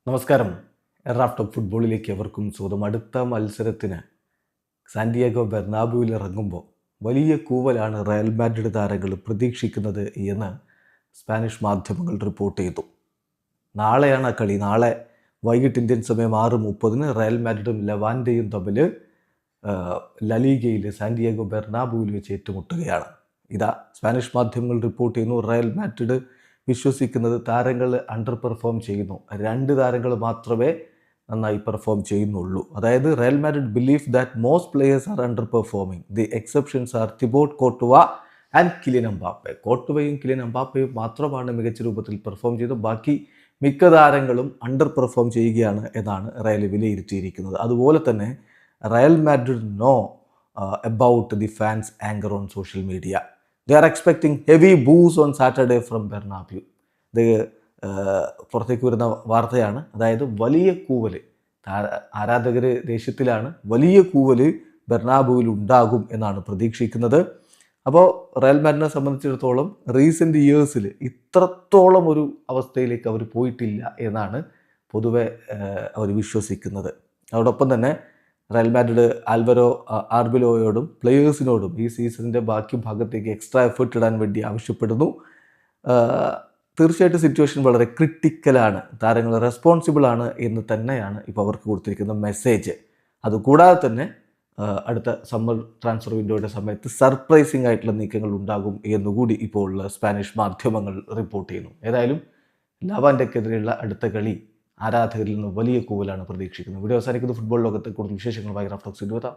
നമസ്കാരം. Raft of ഫുട്ബോളിലേക്ക് എവർക്കും സ്വാഗതം. അടുത്ത മത്സരത്തിന് സാന്റിയാഗോ ബെർണാബ്യൂവിൽ ഇറങ്ങുമ്പോൾ വലിയ കൂവലാണ് റയൽ മാഡ്രിഡ് താരങ്ങൾ പ്രതീക്ഷിക്കുന്നത് എന്ന് സ്പാനിഷ് മാധ്യമങ്ങൾ റിപ്പോർട്ട് ചെയ്തു. നാളെയാണ് ആ കളി. നാളെ വൈകിട്ട് ഇന്ത്യൻ സമയം 6:30 റയൽ മാഡ്രിഡും ലെവാൻഡയും തമ്മിൽ ലലീഗയിൽ സാന്റിയാഗോ ബെർണാബ്യൂവിൽ വെച്ച് ഏറ്റുമുട്ടുകയാണ്. ഇതാ സ്പാനിഷ് മാധ്യമങ്ങൾ റിപ്പോർട്ട് ചെയ്യുന്നു. റയൽ മാഡ്രിഡ് വിശ്വസിക്കുന്നത് താരങ്ങൾ അണ്ടർ പെർഫോം ചെയ്യുന്നു. 2 താരങ്ങൾ മാത്രമേ നന്നായി പെർഫോം ചെയ്യുന്നുള്ളൂ. അതായത് Real Madrid believe that most players are underperforming. The exceptions are Thibaut Courtois and Kylian Mbappe. കോർട്ടുവയും കിലിയൻ എംബാപ്പയും മാത്രമാണ് മികച്ച രൂപത്തിൽ പെർഫോം ചെയ്തത്. ബാക്കി മിക്ക താരങ്ങളും അണ്ടർ പെർഫോം ചെയ്യുകയാണ് എന്നാണ് റയൽ വിലയിരുത്തിയിരിക്കുന്നത്. അതുപോലെ തന്നെ Real Madrid know about the fans anchor on social media. They are expecting heavy boos on Saturday from Bernabeu. ഇത് പുറത്തേക്ക് വരുന്ന വാർത്തയാണ്. അതായത് വലിയ കൂവൽ, ആരാധകർ ദേഷ്യത്തിലാണ്, വലിയ കൂവൽ ബെർണാബ്യൂവിൽ ഉണ്ടാകും എന്നാണ് പ്രതീക്ഷിക്കുന്നത്. അപ്പോൾ റയൽ മാഡ്രിഡിനെ സംബന്ധിച്ചിടത്തോളം റീസെൻ്റ് ഇയേഴ്സിൽ ഇത്രത്തോളം ഒരു അവസ്ഥയിലേക്ക് അവർ പോയിട്ടില്ല എന്നാണ് പൊതുവെ അവർ വിശ്വസിക്കുന്നത്. അതോടൊപ്പം തന്നെ റയൽ മാഡ്രിഡ് ആൽവരോ ആർബിലോയോടും പ്ലേയേഴ്സിനോടും ഈ സീസണിൻ്റെ ബാക്കി ഭാഗത്തേക്ക് എക്സ്ട്രാ എഫേർട്ട് ഇടാൻ വേണ്ടി ആവശ്യപ്പെടുന്നു. തീർച്ചയായിട്ടും സിറ്റുവേഷൻ വളരെ ക്രിട്ടിക്കലാണ്, താരങ്ങൾ റെസ്പോൺസിബിളാണ് എന്ന് തന്നെയാണ് ഇപ്പോൾ അവർക്ക് കൊടുത്തിരിക്കുന്ന മെസ്സേജ്. അതുകൂടാതെ തന്നെ അടുത്ത സമ്മർ ട്രാൻസ്ഫർ വിൻഡോയുടെ സമയത്ത് സർപ്രൈസിംഗ് ആയിട്ടുള്ള നീക്കങ്ങൾ ഉണ്ടാകും എന്നുകൂടി ഇപ്പോൾ സ്പാനിഷ് മാധ്യമങ്ങൾ റിപ്പോർട്ട് ചെയ്യുന്നു. ഏതായാലും ലെവാൻഡയ്ക്കെതിരെയുള്ള അടുത്ത കളി ആരാധകരിൽ നിന്ന് വലിയ കൂവലാണ് പ്രതീക്ഷിക്കുന്നത്. വീഡിയോ അവസാനിക്കുന്ന ഫുട്ബോൾ ലോകത്തെ കൂടുതൽ വിശേഷങ്ങളുമായി റാഫ്റ്റ് ടോക്സ്.